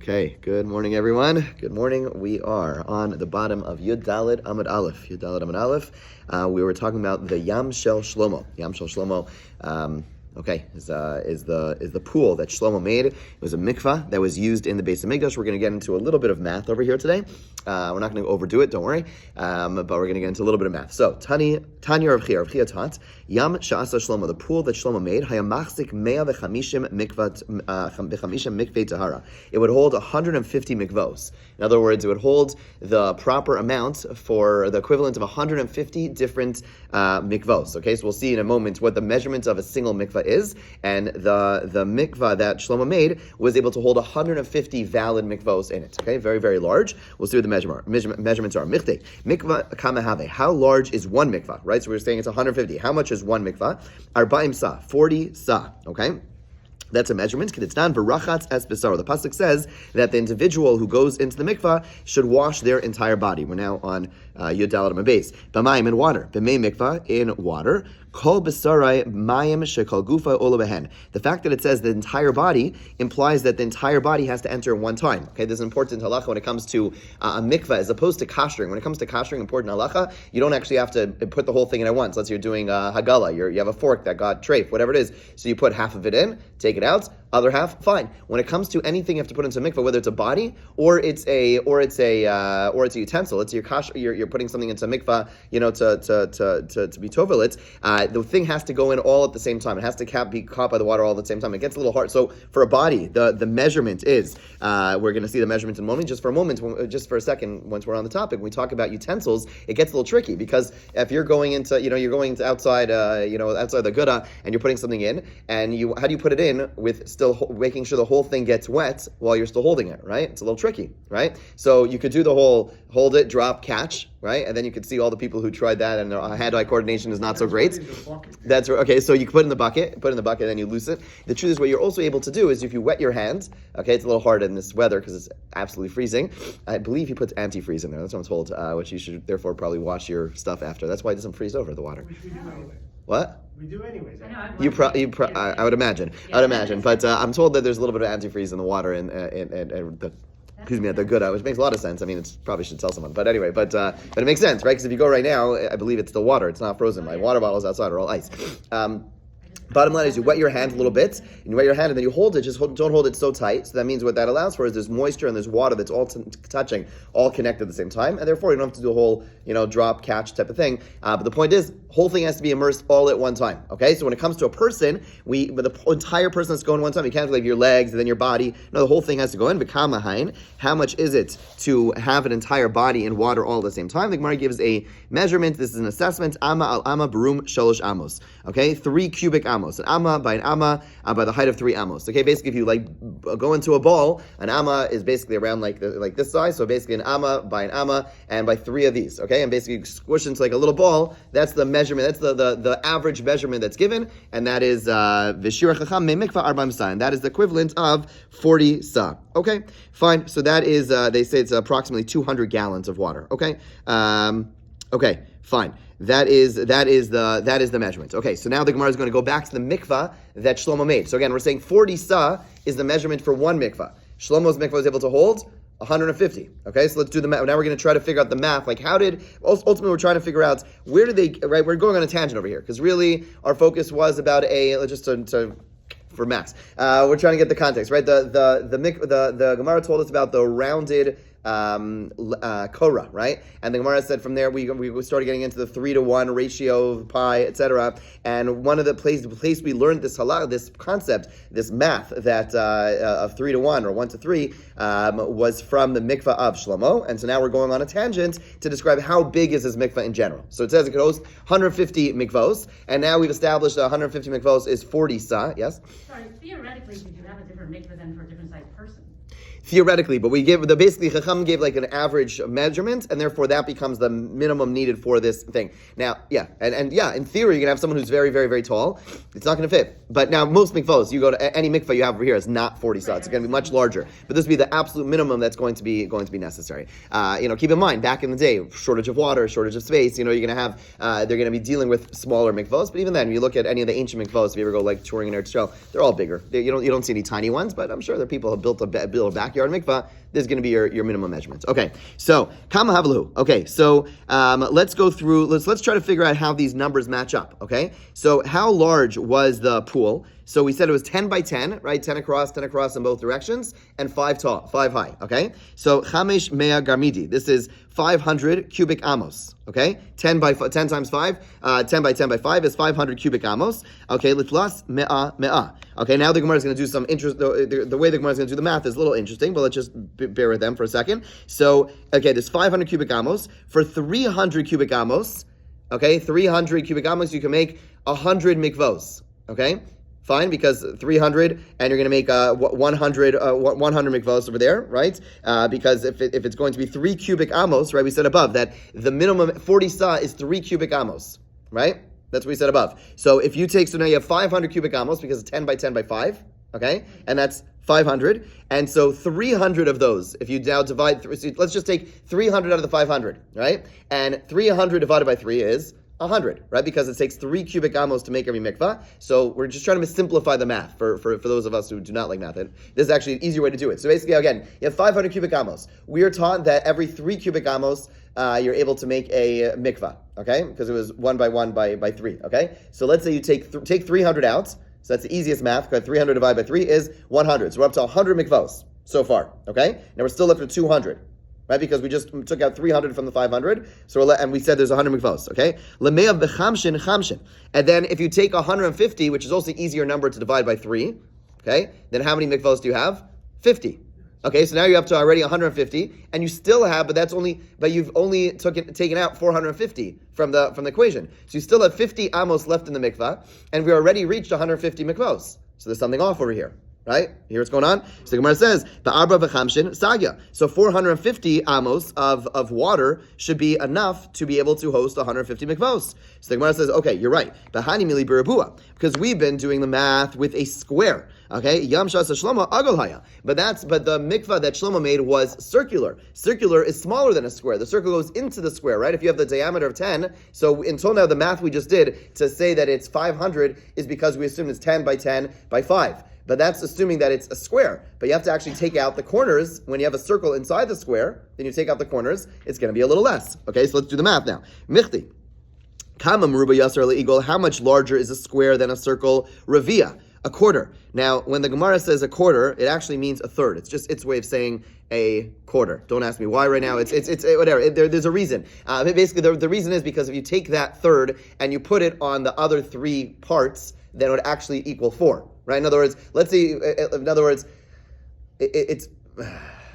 Okay, good morning, everyone. Good morning. We are on the bottom of Yud Daled Amud Aleph. Yud Daled Amud Aleph. We were talking about the Yam Shel Shlomo. Yam Shel Shlomo. Is the pool that Shlomo made. It was a mikvah that was used in the Beis Hamikdash. We're going to get into a little bit of math over here today. We're not going to overdo it, don't worry. But we're going to get into a little bit of math. So, Tanya Rav Chia taught, Yam Sha'asa Shlomo, the pool that Shlomo made, Hayamachzik 150 mikveh tahara. It would hold 150 mikvos. In other words, it would hold the proper amount for the equivalent of 150 different mikvos. Okay, so we'll see in a moment what the measurement of a single mikvah is, and the mikvah that Shlomo made was able to hold 150 valid mikvos in it. Okay, very, very large. We'll see what the measurements are. Mikvah kamehave. How large is one mikvah? Right, so we're saying it's 150. How much is one mikvah? Arba'im sa, 40 sa. Okay. That's a measurement. The pasuk says that the individual who goes into the mikvah should wash their entire body. We're now on Yud Daled Amud Beis. B'mayim, in water. B'mei mikvah, in water. Kol b'sarai mayim shekol gufa ola behen. The fact that it says the entire body implies that the entire body has to enter one time. Okay, this is important halacha when it comes to a mikvah as opposed to kashering. When it comes to kashering, important halacha, you don't actually have to put the whole thing in at once. Let's say you're doing hagala, you have a fork that got treif, whatever it is. So you put half of it in, take it out, other half, fine. When it comes to anything you have to put into a mikvah, whether it's a body or it's a utensil, it's your kash, you're putting something into a mikvah, to be tovelit, the thing has to go in all at the same time. It has to be caught by the water all at the same time. It gets a little hard. So for a body, the measurement is, we're going to see the measurement in a moment. Just for a second, once we're on the topic, when we talk about utensils, it gets a little tricky because if you're going into, you're going to outside, outside the gura and you're putting something in, and how do you put it in with still making sure the whole thing gets wet while you're still holding it, right? It's a little tricky, right? So you could do the whole hold it, drop, catch, right? And then you could see all the people who tried that and their hand-eye coordination is not so great. That's right. Okay, so you put it in the bucket, and then you loose it. The truth is what you're also able to do is if you wet your hands, okay, it's a little hard in this weather because it's absolutely freezing. I believe he puts antifreeze in there. That's what I'm told, which you should therefore probably wash your stuff after. That's why it doesn't freeze over the water. Which we do anyway. What? We do anyways. I would imagine. But I'm told that there's a little bit of antifreeze in the water and the good, which makes a lot of sense. I mean, it probably should tell someone. But anyway, but it makes sense, right? Because if you go right now, I believe it's still water. It's not frozen. My water bottles outside are all ice. Bottom line is you wet your hand a little bit, and you wet your hand, and then you hold it. Don't hold it so tight. So that means what that allows for is there's moisture and there's water that's all touching, all connected at the same time, and therefore you don't have to do a whole, drop, catch type of thing. But the point is, whole thing has to be immersed all at one time. Okay, so when it comes to a person, with the entire person has to go in one time. You can't leave your legs and then your body. No, the whole thing has to go in. V'kamahain. How much is it to have an entire body in water all at the same time? The Gemara gives a measurement. This is an assessment. Amma al amma barum shalosh amos. Okay, 3 cubic amos. An amma by by the height of 3 amos. Okay, basically if you go into a ball, an amma is basically around like this size. So basically an amma by an amma and by 3 of these. Okay, and basically squish into like a little ball. That's the measurement. That's the average measurement that's given, and that is v'shir chacham me mikvah arba'im sa, and that is the equivalent of 40 sa. Okay, fine. So that is they say it's approximately 200 gallons of water. Okay, okay, fine. That is the measurement. Okay, so now the Gemara is going to go back to the mikvah that Shlomo made. So again, we're saying 40 sa is the measurement for one mikvah. Shlomo's mikvah was able to hold 150. Okay, so let's do the math. Now we're going to try to figure out the math. Like ultimately we're trying to figure out where did they, right? We're going on a tangent over here because really our focus was about for Max. We're trying to get the context, right? The Gemara told us about the rounded Korah, right? And the Gemara said from there we started getting into the 3-to-1 ratio of pi, etc. And one of the place we learned this halakha, this concept, this math that of 3-to-1 or 1-to-3 was from the mikvah of Shlomo. And so now we're going on a tangent to describe how big is this mikvah in general. So it says it could host 150 mikvos, and now we've established that 150 mikvos is 40 sa. Yes. Sorry, theoretically, you could have a different mikvah than for a different sized person. Theoretically, but we give basically Chacham gave like an average measurement, and therefore that becomes the minimum needed for this thing. Now, in theory, you're gonna have someone who's very, very, very tall. It's not gonna fit. But now most mikvahs, you go to any mikvah you have over here is not 40 sa. It's gonna be much larger. But this would be the absolute minimum that's going to be necessary. Keep in mind, back in the day, shortage of water, shortage of space. You're gonna have they're gonna be dealing with smaller mikvahs. But even then, when you look at any of the ancient mikvahs, if you ever go like touring in Eretz Yisrael, they're all bigger. You don't see any tiny ones, but I'm sure there are people who built a backyard backyard mikvah, this is going to be your minimum measurements. Okay, so kama havlu. Okay, so let's go through. Let's try to figure out how these numbers match up. Okay, so how large was the pool? So we said it was 10 by 10, right? 10 across in both directions, and 5 tall, 5 high. Okay, so chamesh mea garmidi. This is 500 cubic amos. Okay, 10 times 5, 10 by 10 by 5 is 500 cubic amos. Okay, litlas mea. Okay, now the Gemara is going to do some interest. The way the Gemara is going to do the math is a little interesting, but let's just bear with them for a second. So, okay, there's 500 cubic amos. For 300 cubic amos, okay, 300 cubic amos, you can make 100 mikvos. Okay, fine, because 300, and you're going to make 100 mikvos over there, right? Because if it's going to be 3 cubic amos, right, we said above that the minimum 40 sa is 3 cubic amos, right? That's what we said above. So if you take, so now you have 500 cubic amos because it's 10 by 10 by 5, okay? And that's 500. And so 300 of those, if you now divide, so let's just take 300 out of the 500, right? And 300 divided by 3 is 100, right? Because it takes 3 cubic amos to make every mikvah. So we're just trying to simplify the math for those of us who do not like math. And this is actually an easier way to do it. So basically, again, you have 500 cubic amos. We are taught that every 3 cubic amos, you're able to make a mikvah, okay? Because it was 1 by 1 by 3, okay? So let's say you take 300 out. So that's the easiest math, because 300 divided by 3 is 100. So we're up to 100 mikvahs so far, okay? Now we're still left with 200. Right, because we just took out 300 from the 500, so and we said there's 100 mikvos, okay? Lemeav b'chamshin chamshin, and then if you take 150, which is also an easier number to divide by 3, okay? Then how many mikvos do you have? 50. Okay, so now you're up to already 150, and you still have, but you've only taken out 450 from the equation, so you still have 50 amos left in the mikvah, and we already reached 150 mikvos. So there's something off over here. Right? Hear what's going on? So the Gemara says, the arba v'chamshin sagya. So 450 amos of water should be enough to be able to host 150 mikvos. So the Gemara says, okay, you're right. Bahani mili birabua. Because we've been doing the math with a square. Okay? Yam shasa shlomo agolhaya. But the mikvah that Shlomo made was circular. Circular is smaller than a square. The circle goes into the square, right? If you have the diameter of 10, so until now the math we just did to say that it's 500 is because we assumed it's 10 by 10 by 5. But that's assuming that it's a square. But you have to actually take out the corners. When you have a circle inside the square, then you take out the corners, it's going to be a little less. Okay, so let's do the math now. Michti. Kama meruba yasar le'igol. How much larger is a square than a circle? Revia. A quarter. Now, when the Gemara says a quarter, it actually means a third. It's just its way of saying a quarter. Don't ask me why right now. It's whatever. There's a reason. Basically, the reason is because if you take that third and you put it on the other 3 parts, then it would actually equal 4. Right? In other words, let's see. It's.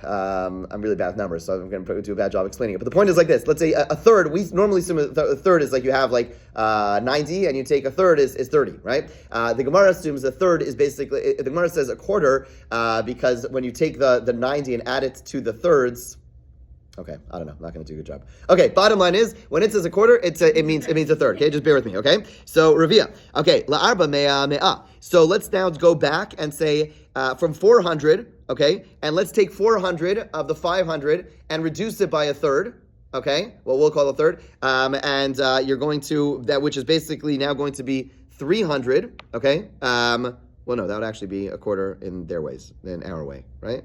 I'm really bad with numbers, so I'm going to do a bad job explaining it. But the point is like this. Let's say a third. We normally assume a third is like you have like 90, and you take a third is 30, right? The Gemara assumes a third is basically. The Gemara says a quarter because when you take the 90 and add it to the thirds. Okay, I don't know. I'm not going to do a good job. Okay, bottom line is, when it says a quarter, it means a third. Okay, just bear with me. Okay, so Ravia. Okay, la'arba mea. So let's now go back and say from 400. Okay, and let's take 400 of the 500 and reduce it by a third. Okay, well we'll call a third. And you're going to that, which is basically now going to be 300. Okay. Well, no, that would actually be a quarter in their ways, in our way, right?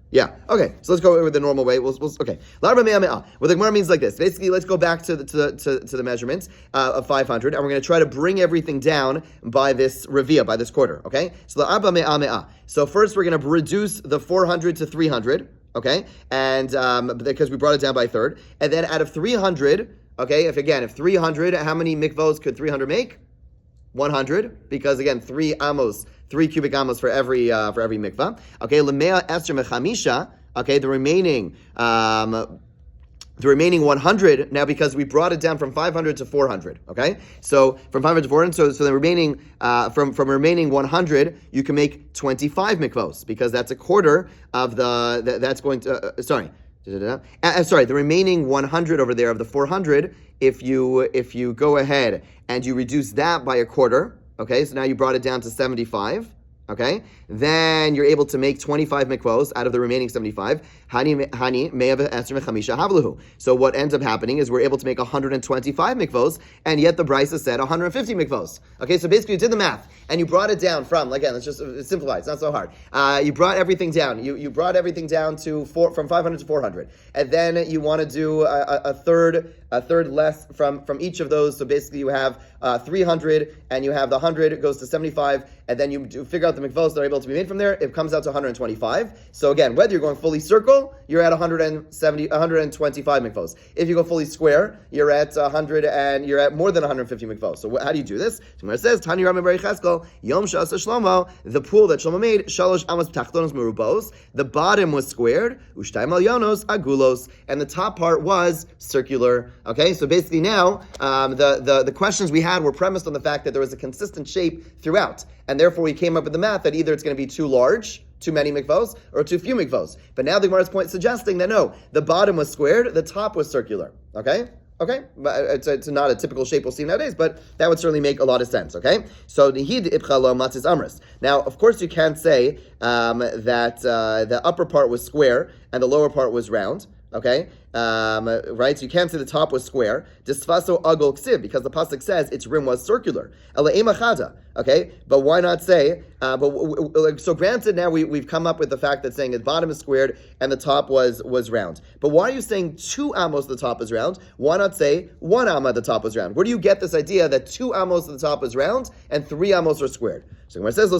Yeah. Okay. So let's go with the normal way. Okay. What the Gemara means like this. Basically, let's go back to the measurements of 500, and we're going to try to bring everything down by this revia, by this quarter. Okay. So the arba me'a me'a. So first, we're going to reduce the 400 to 300. Okay. And because we brought it down by a third, and then out of 300, okay. If 300, how many mikvos could 300 make? 100, because again, 3 cubic amos for every mikvah. Okay, lemea esther mechamisha. Okay, the remaining 100 now, because we brought it down from 500 to 400. Okay, so from 500 to 400, so the remaining from remaining 100, you can make 25 mikvos, because that's a quarter of that's going to the remaining 100 over there of the 400. If you go ahead and you reduce that by a quarter, okay, so now you brought it down to 75, okay, then you're able to make 25 mikvos out of the remaining 75. So what ends up happening is we're able to make 125 mikvos, and yet the Brisa said 150 mikvos. Okay, so basically you did the math, and you brought it down from, again, let's just simplify, it's not so hard. You brought everything down. You brought everything down to from 500 to 400. And then you want to do a third less from each of those. So basically you have 300, and you have the 100, it goes to 75, and then you figure out the mikvos that are able to be made from there. It comes out to 125. So again, whether you're going fully circle, you're at 125 mikvos. If you go fully square, you're at 100, and you're at more than 150 mikvos. So how do you do this? So it says, Tani Rami Bar Yecheskel, Yom Sha'asa Shlomo, the pool that Shlomo made, Shalosh Amos Tachtonos Merubos, the bottom was squared, Ushtaim Alyonos Agulos, and the top part was circular. Okay, so basically now, the questions we had were premised on the fact that there was a consistent shape throughout, and therefore we came up with the math that either it's going to be too large, too many mikvos, or too few mikvos. But now the Gemara's point suggesting that no, the bottom was squared, the top was circular. Okay, but it's not a typical shape we'll see nowadays, but that would certainly make a lot of sense. Okay, so nihid ibchalo matzis amris. Now, of course, you can't say that the upper part was square and the lower part was round. Okay, right? So you can't say the top was square. Disfaso agol ksiv, because the pasuk says its rim was circular. Okay, but why not say? So granted, now we've come up with the fact that saying the bottom is squared and the top was round. But why are you saying 2 amos the top is round? Why not say 1 amma the top was round? Where do you get this idea that 2 amos the top is round and 3 amos are squared? So when it says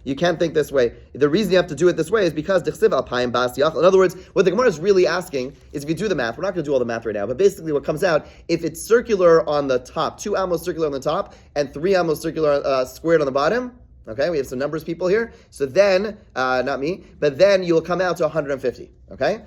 you can't think this way. The reason you have to do it this way is because in other words, what the Gemara is really asking is, if you do the math, we're not going to do all the math right now, but basically what comes out, if it's circular on the top, 2 amos circular on the top, and 3 amos circular squared on the bottom. Okay, we have some numbers people here. So then, not me, but then you'll come out to 150. Okay.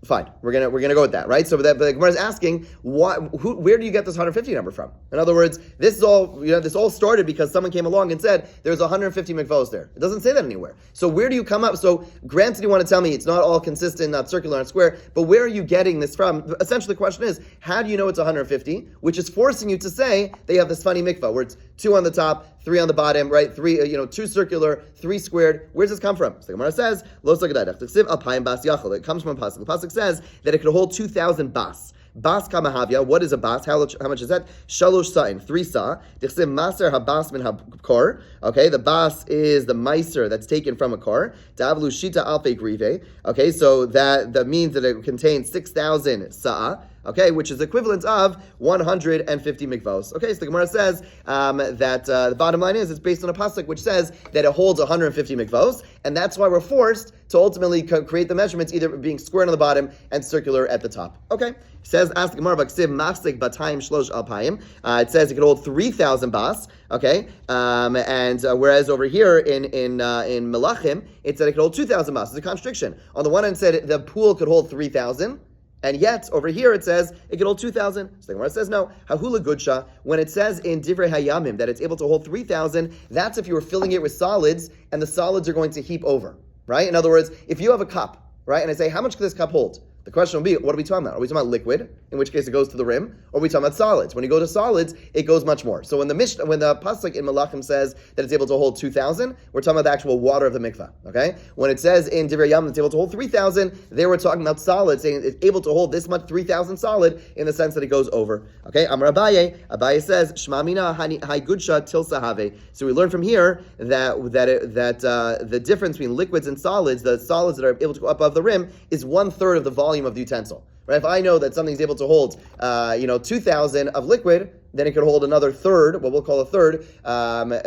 Fine, we're gonna go with that, right? So the Gemara is asking, where do you get this 150 number from? In other words, this all started because someone came along and said there's 150 mikvos there. It doesn't say that anywhere. So where do you come up? So granted, you want to tell me it's not all consistent, not circular and square, but where are you getting this from? Essentially, the question is, how do you know it's 150? Which is forcing you to say they have this funny mikvah where it's 2 on the top, 3 on the bottom, right? 2 circular, 3 squared. Where does this come from? So the Gemara says, it comes from a pasuk. The pasuk says that it could hold 2,000 bas. Bas kamahavya. What is a bas? How much is that? Shalosh sa'in, 3 sa. Dichsim maser habas min habkor. Okay, the bas is the meiser that's taken from a car. Davlu shita alfe grive. Okay, so that means that it contains 6,000 sa. Okay, which is equivalent of 150 mikvos. Okay, so the Gemara says that the bottom line is it's based on a pasuk which says that it holds 150 mikvos, and that's why we're forced to ultimately create the measurements either being square on the bottom and circular at the top. Okay, it says ask the Gemara Baksiv Masik Batayim Shlosh Alpayim. It says it could hold 3,000 bas. Okay, and whereas over here in Melachim it said it could hold 2,000 bas. It's a contradiction. On the one hand, it said the pool could hold 3,000. And yet, over here it says it could hold 2,000. So the Gemara says no. Hahula Gudsha, when it says in Divrei Hayamim that it's able to hold 3,000, that's if you were filling it with solids, and the solids are going to heap over, right? In other words, if you have a cup, right, and I say, how much could this cup hold? The question will be, what are we talking about? Are we talking about liquid, in which case it goes to the rim, or are we talking about solids? When you go to solids, it goes much more. So when the pasuk in Malachim says that it's able to hold 2,000, we're talking about the actual water of the mikvah. Okay? When it says in Divrei Yam it's able to hold 3,000, there we're talking about solids, saying it's able to hold this much 3,000 solid in the sense that it goes over. Okay? Amar Abaye says Shma mina hai gudsha til sahave. So we learn from here that the difference between liquids and solids, the solids that are able to go up above the rim, is 1/3 of the volume of the utensil. Right? If I know that something's able to hold, 2,000 of liquid, then it could hold another third, what we'll call a third,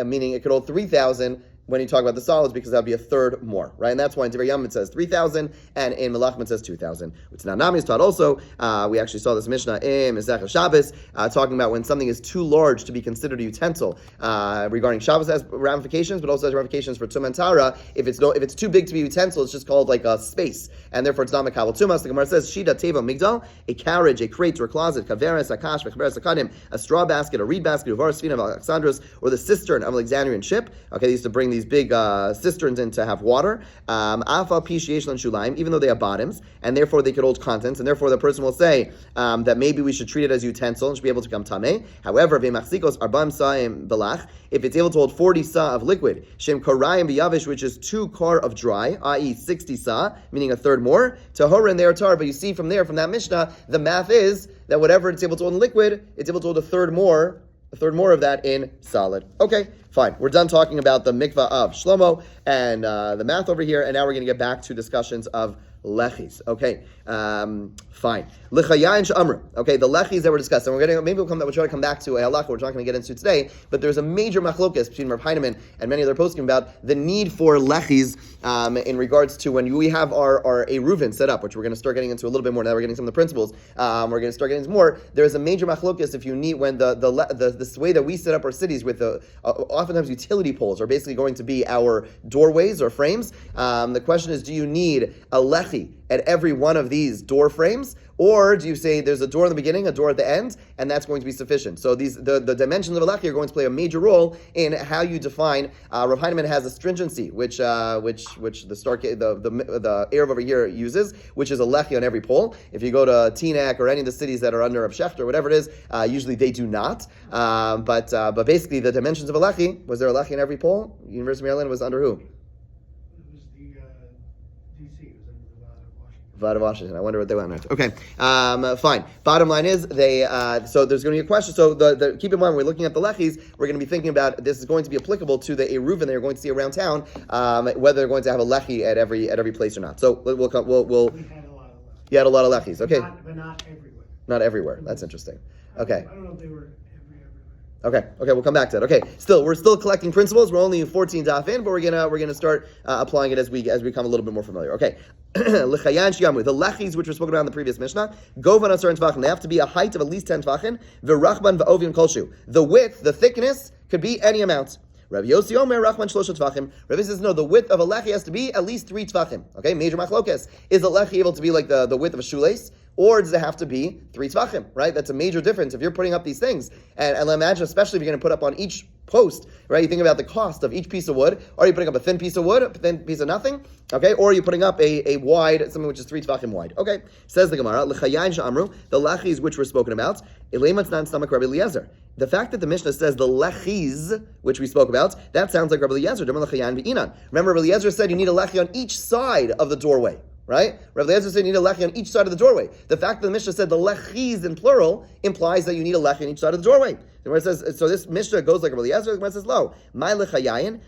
meaning it could hold 3,000 when you talk about the solids, because that would be a third more, right? And that's why in Divrei Yam it says 3,000, and in Melachim it says 2,000. Which Nami is taught also. We actually saw this Mishnah in Masechah Shabbos, talking about when something is too large to be considered a utensil. Regarding Shabbos has ramifications, but also has ramifications for Tum and Tara. If it's too big to be a utensil, it's just called like a space, and therefore it's not Mekabel Tumas. The Gemara says Shida Teva Migdal, a carriage, a crate, or a closet, Kaveres, Akash, Mechaberes, Akadim, a straw basket, a reed basket, Uvar Svina of Alexandros, or the cistern of Alexandrian ship. Okay, they used to bring these these big cisterns in to have water. Even though they have bottoms, and therefore they could hold contents, and therefore the person will say that maybe we should treat it as utensil and should be able to become tameh. However, if it's able to hold 40 sa of liquid, shem korayim biyavish, which is 2 kar of dry, i.e. 60 sa, meaning a third more, tahora and there tar. But you see from that Mishnah, the math is that whatever it's able to hold in liquid, it's able to hold a third more of that in solid. Okay, fine. We're done talking about the mikvah of Shlomo and the math over here, and now we're going to get back to discussions of lechis. Okay, fine. L'chayayin she'amru. Okay, the lechis that we're discussing. We'll try to come back to a halacha we're not going to get into today, but there's a major machlokas between Rav Heinemann and many other poskim about the need for lechis in regards to when we have our Eruvin set up, which we're going to start getting into a little bit more. Now we're getting some of the principles. We're going to start getting into more. There's a major machlokas if you need when the way that we set up our cities with oftentimes utility poles are basically going to be our doorways or frames. The question is, do you need a lechi at every one of these door frames, or do you say there's a door in the beginning, a door at the end, and that's going to be sufficient? So the dimensions of a lechi are going to play a major role in how you define. Rav Heinemann has a stringency, which the Erev over here uses, which is a lechi on every pole. If you go to Teaneck or any of the cities that are under Rav Shechter or whatever it is, usually they do not. But basically the dimensions of a lechi, was there a lechi on every pole? University of Maryland was under who? Out of Washington. I wonder what they went next. Okay, fine. Bottom line is so there's going to be a question. So keep in mind, when we're looking at the lechis, we're going to be thinking about this is going to be applicable to the Eruvin that you're going to see around town, whether they're going to have a lechi at every place or not. So we'll. We had a lot of lechis. You had a lot of lechis. Okay, but not everywhere. Not everywhere. That's interesting. Okay. I don't know if they were everywhere. Okay, we'll come back to that. Okay, we're still collecting principles. We're only 14 daf in, but we're gonna start applying it as we become a little bit more familiar. Okay, l'chayan shiyamu, the lechis which were spoken about in the previous Mishnah, govan asar tvachim. They have to be a height of at least 10 tvachim. V'rachban v'ovin kolshu. The width, the thickness, could be any amount. Rabbi Yossi Omer Rachman Shlosha Tvachim. Rabbi says no, the width of a lechi has to be at least 3 tvachim. Okay, major machlokes. Is a lechi able to be like the width of a shoelace? Or does it have to be 3 tvachim, right? That's a major difference. If you're putting up these things, and imagine, especially if you're going to put up on each post, right? You think about the cost of each piece of wood. Are you putting up a thin piece of wood, a thin piece of nothing? Okay, or are you putting up a wide, something which is 3 tvachim wide? Okay, says the Gemara, L'chayayin she'amru, the lechis which were spoken about, Eleimatz stomach Rabbi Eliezer. The fact that the Mishnah says the lechis, which we spoke about, that sounds like Rabbi Eliezer. Remember, Rabbi Eliezer said you need a lechi on each side of the doorway. Right? Rav Eliezer said you need a lechi on each side of the doorway. The fact that the Mishnah said the lechis in plural implies that you need a lechi on each side of the doorway. The Gemara says, so this Mishnah goes like Rav Eliezer, the Gemara says, lo, my lechayayin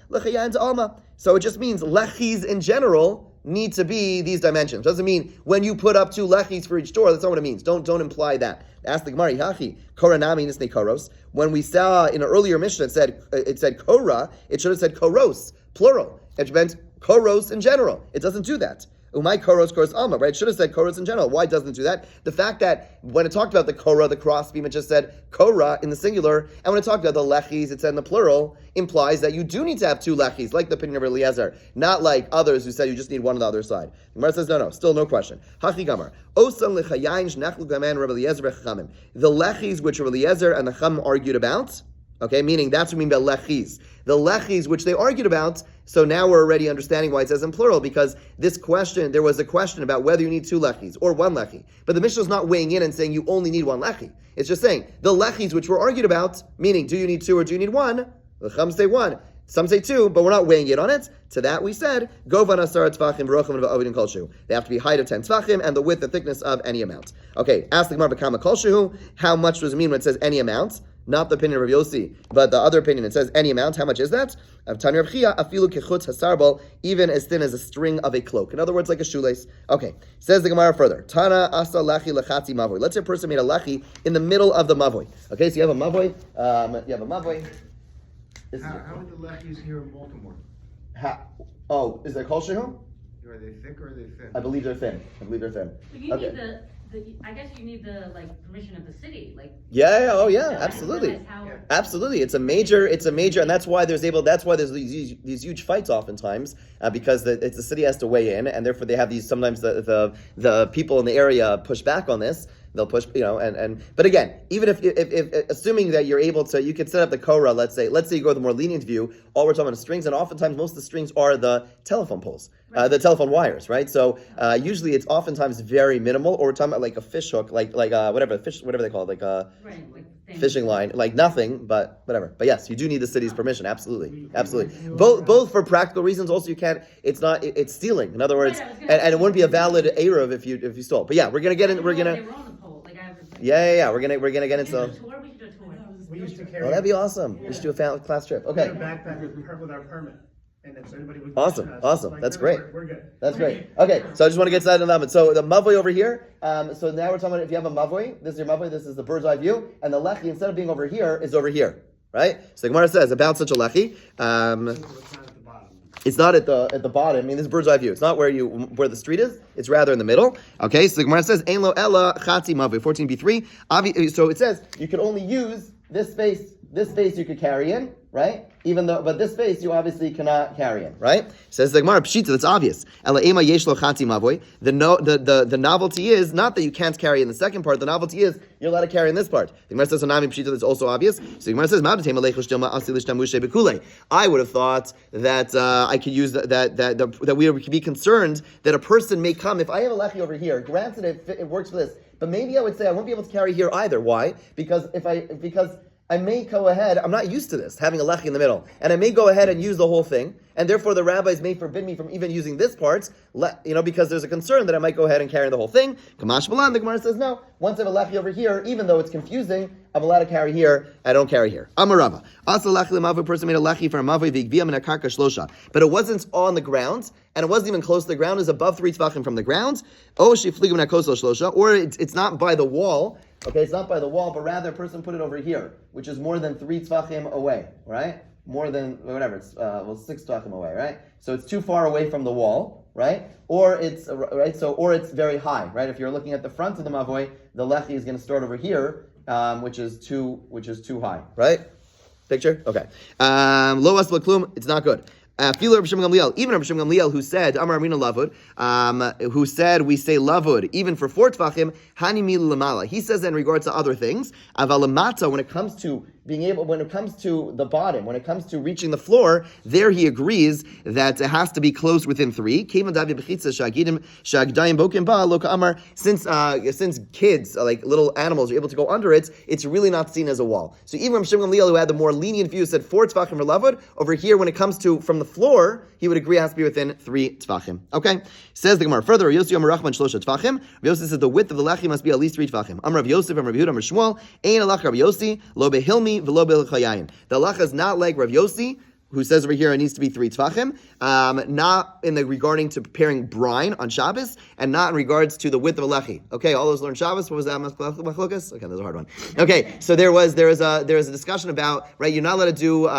to alma. So it just means lechis in general need to be these dimensions. Doesn't mean when you put up 2 lechis for each door, that's not what it means. Don't imply that. Ask the Gemara, Hachi, koranami nisnei koros. When we saw in an earlier Mishnah it said kora, it should have said koros, plural. It meant koros in general. It doesn't do that. Umay koros alma, right? It should have said koros in general. Why doesn't it do that? The fact that when it talked about the korah, the crossbeam, it just said korah in the singular, and when it talked about the lechis, it said in the plural, implies that you do need to have 2 lechis, like the opinion of Eliezer, not like others who said you just need one on the other side. The Gemara says, no, still no question. Hachi gamar. Osan lechayayin shnachlu gaman Rabbi Eliezer v'chachamim. The lechis which Rabbi Eliezer and the Chacham argued about, okay, meaning that's what we mean by lechis. The lechis which they argued about, so now we're already understanding why it says in plural, because there was a question about whether you need 2 lechis or 1 lechi. But the Mishnah is not weighing in and saying you only need 1 lechi. It's just saying the lechis which were argued about, meaning do you need 2 or do you need 1? The Chum say 1. Some say 2, but we're not weighing it on it. To that we said, Govan asar tvachim v'rochim v'ovidin kolshu. They have to be height of 10 tvachim and the width and thickness of any amount. Okay, ask the Gemara b'kama kolshu. How much does it mean when it says any amount? Not the opinion of Rav Yossi, but the other opinion. It says any amount. How much is that? Tanya Rav Chia, afilu kechutz hasarbal, even as thin as a string of a cloak. In other words, like a shoelace. Okay. Says the Gemara further. Tana asa lachi lachatzi mavoi. Let's say a person made a lachi in the middle of the mavoi. Okay, so you have a mavoi. How are the lechis here in Baltimore? Is there kol shehu? Are they thick or are they thin? I believe they're thin. But you need I guess you need the permission of the city, like. Yeah, absolutely. Absolutely, it's a major, and that's why there's these huge fights oftentimes because the city has to weigh in, and therefore they have these. Sometimes the people in the area push back on this. they'll push, but again, even if assuming that you're able to, you could set up the Korah, let's say you go with a more lenient view, all we're talking about is strings, and oftentimes most of the strings are the telephone poles, the telephone wires, right? So usually it's oftentimes very minimal, or we're talking about like a fish hook, whatever they call it, fishing line, like nothing, but whatever. But yes, you do need the city's permission, absolutely. Both for practical reasons, also it's stealing. In other words, and it wouldn't be a valid Eruv if you stole. But yeah, we're gonna. They were on the pole. Yeah. We're gonna get into. We should do a tour. We used to carry. Oh, that'd be awesome. We should do a class trip. Okay. We had a backpack with our permit, and if anybody would. Awesome. That's great. We're good. That's great. Okay, so I just want to get started on that. So the mavoi over here. So now we're talking about if you have a mavoi. This is your mavoi. This is the bird's eye view, and the lechi instead of being over here is over here, right? So the Gemara says about such a lechi. It's not at the bottom. I mean, this is bird's eye view. It's not where the street is. It's rather in the middle. Okay, so the Gemara says, Ein lo ella chati mavoi, 14b3. So it says you can only use this space. This space you could carry in, right? But this space you obviously cannot carry in, right? Says the Gemara, pshita, that's obvious. Ela ema yesh lo chati mavoi. The novelty is not that you can't carry in the second part. The novelty is you're allowed to carry in this part. The Gemara says, "Hanami pshita," that's also obvious. So the Gemara says, "Ma'adatei malechos dilma asi lishtamushe bekule." I would have thought that I could use that we would be concerned that a person may come. If I have a lechi over here, granted it works for this, but maybe I would say I won't be able to carry here either. Why? Because I may go ahead, I'm not used to this, having a lechi in the middle, and I may go ahead and use the whole thing, and therefore the rabbis may forbid me from even using this part, because there's a concern that I might go ahead and carry the whole thing. Kamash Balan, the Gemara says, no, once I have a lechi over here, even though it's confusing, I'm allowed to carry here, I don't carry here. Amarava. Also lechi lemavoi, person made a lechi for a mavoi v'igviyam in a karka shlosha. But it wasn't on the ground, and it wasn't even close to the ground, it was above 3 tvachim from the ground. Oh, shifligim in a kosel shlosha, or it's not by the wall. Okay, it's not by the wall, but rather a person put it over here, which is more than 3 tvachim away, right? More than, whatever, it's 6 tvachim away, right? So it's too far away from the wall, right? Or it's very high, right? If you're looking at the front of the mavoi, the lechi is going to start over here, which is too high, right? Picture? Okay. Lo asla klum, it's not good. Even Rabbi Shimon Gamliel, who said Amar Amina Lavud, who said we say Lavud even for 4 tvachim, Hanimi Lamala. He says that in regards to other things, Avalamata, when it comes to the bottom, when it comes to reaching the floor, there he agrees that it has to be close within 3. Since kids, like little animals, are able to go under it, it's really not seen as a wall. So even Rabbi Shimon Gamliel, who had the more lenient view, said 4 tvachim for Lavud. Over here, when it comes to from the floor, he would agree it has to be within 3 tvachim. Okay? Says the Gemara. Further, Yossi Amar Rachman Shlosha tvachim. Yossi says the width of the lechi must be at least 3 tvachim. Amar Rav Yosef, Amar Rav Yehuda, Amar Shmuel, Ein alach Rav Yossi, lo behilmi v'lo be'lechayayin. The halacha is not like Rav Yossi, who says over here it needs to be 3 tvachim, not in the regarding to preparing brine on Shabbos, and not in regards to the width of a lechi. Okay, all those learn Shabbos. What was that? Machlokas? Okay, that's a hard one. Okay, so there is a discussion about, right, you're not allowed to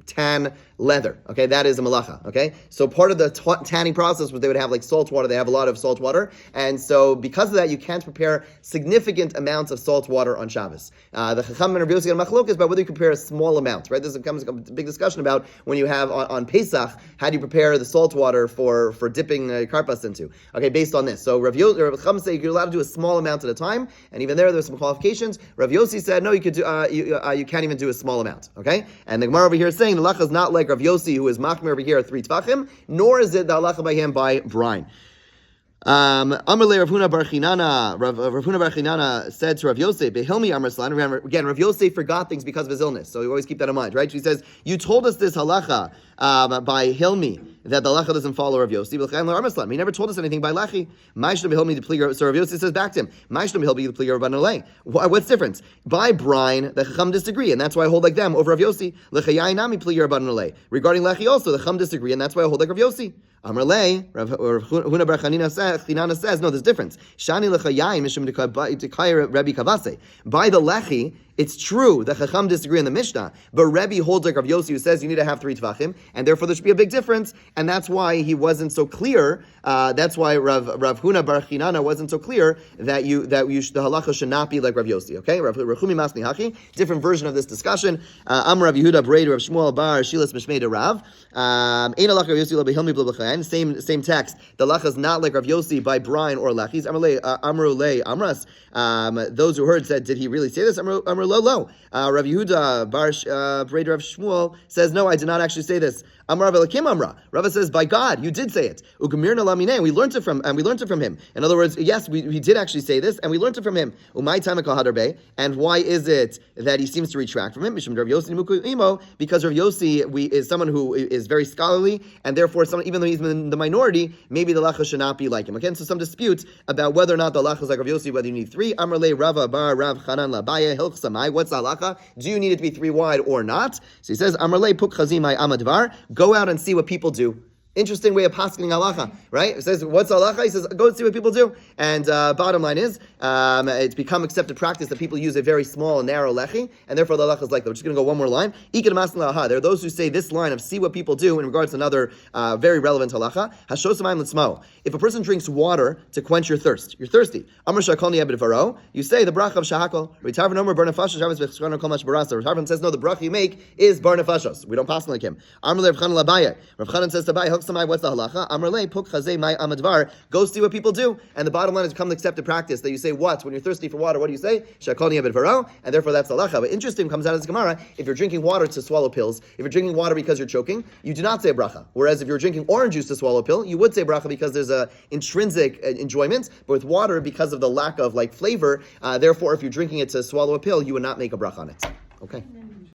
tan leather. Okay, that is a malacha. Okay, so part of the tanning process was they would have like salt water. They have a lot of salt water, and so because of that, you can't prepare significant amounts of salt water on Shabbos. The Chacham and Rav Yossi and Machlokas about whether you prepare a small amount. Right, this becomes a big discussion about when you have on Pesach, how do you prepare the salt water for dipping karpas into? Okay, based on this. So Rav Chacham say you're allowed to do a small amount at a time, and even there's some qualifications. Rav Yossi said no, you could do you can't even do a small amount. Okay, and the Gemara over here is saying the halacha is not like Rav Yossi, who is machmir over here at 3 tvachim, nor is it the halacha by him by brine. Amarle Rav Huna Bar Chinana. Rav Huna Bar Chinana said to Rav Yosef, "Behilmi Amar Slan." Again, Rav Yosef forgot things because of his illness, so you always keep that in mind, right? She says, "You told us this halacha by Hilmi that the halacha doesn't follow Rav Yosef. He never told us anything by Lachi. So Rav Yosef says back to him, what's the difference? By brine, the Chacham disagree, and that's why I hold like them over Rav Yosef. Regarding Lachi also, the Chacham disagree, and that's why I hold like Rav Yosef. Amrlei, Rav Huna Bar Chinana says, no, there's a difference. Shani l'chayayin mishum dekayir Rabbi Kavase. By the lechi, It's true that Chacham disagree on the Mishnah, but Rebbe holds like Rav Yossi, who says you need to have 3 tvachim, and therefore there should be a big difference, and that's why he wasn't so clear. That's why Rav Huna Bar Chinana wasn't so clear that the halacha should not be like Rav Yossi. Okay, Rav Chumi Masni Haki, different version of this discussion. Am Rav Yehuda Breder Rav Shmuel Bar Shilas Mishmei de Rav. Ein halacha Rav Yossi lo behilmi blo b'chayan. Same text. The halacha is not like Rav Yossi by Brian or Lachis. Amru le Amras. Those who heard said, did he really say this? Amru lo. Rav Yehuda Bar Breder Rav Shmuel says, no, I did not actually say this. Amar Rav Elakim Amra. Rava says, by God, you did say it. Ugemirna lamine, and we learned it from him. In other words, yes, we did actually say this, and we learned it from him. Umay tamekal hadarbe. And why is it that he seems to retract from him? Mishum Rav Yossi nimuku imo, because Rav Yossi is someone who is very scholarly, and therefore, even though he's in the minority, maybe the lacha should not be like him. Again, so some disputes about whether or not the lacha is like Rav Yossi, whether you need 3. Amar le Rava Bar Rav Chanan Labaya Hilch Samai. What's the lacha? Do you need it to be 3 wide or not? So he says, Amar le Puk Chazimai Amadvar. Go out and see what people do. Interesting way of paskening halacha, right? It says, what's halacha? He says, go and see what people do. And bottom line is, it's become accepted practice that people use a very small, narrow lechi, and therefore the halacha is like that. We're just going to go one more line. There are those who say this line of see what people do in regards to another very relevant halacha. If a person drinks water to quench your thirst, you're thirsty. You say the bracha of shahakol. Rav says, no, the bracha you make is bar nefashos. We don't pass like him. Rav Chanan says to Abai, what's the halacha? Amrle puk chazei mai amadvar. Go see what people do. And the bottom line is become the accepted practice that you say what when you're thirsty for water. What do you say? Shakoni abed varo. And therefore that's the halacha. But interesting comes out of this Gemara. If you're drinking water to swallow pills, if you're drinking water because you're choking, you do not say bracha. Whereas if you're drinking orange juice to swallow a pill, you would say bracha because there's a intrinsic enjoyment. But with water, because of the lack of flavor, therefore if you're drinking it to swallow a pill, you would not make a bracha on it. Okay.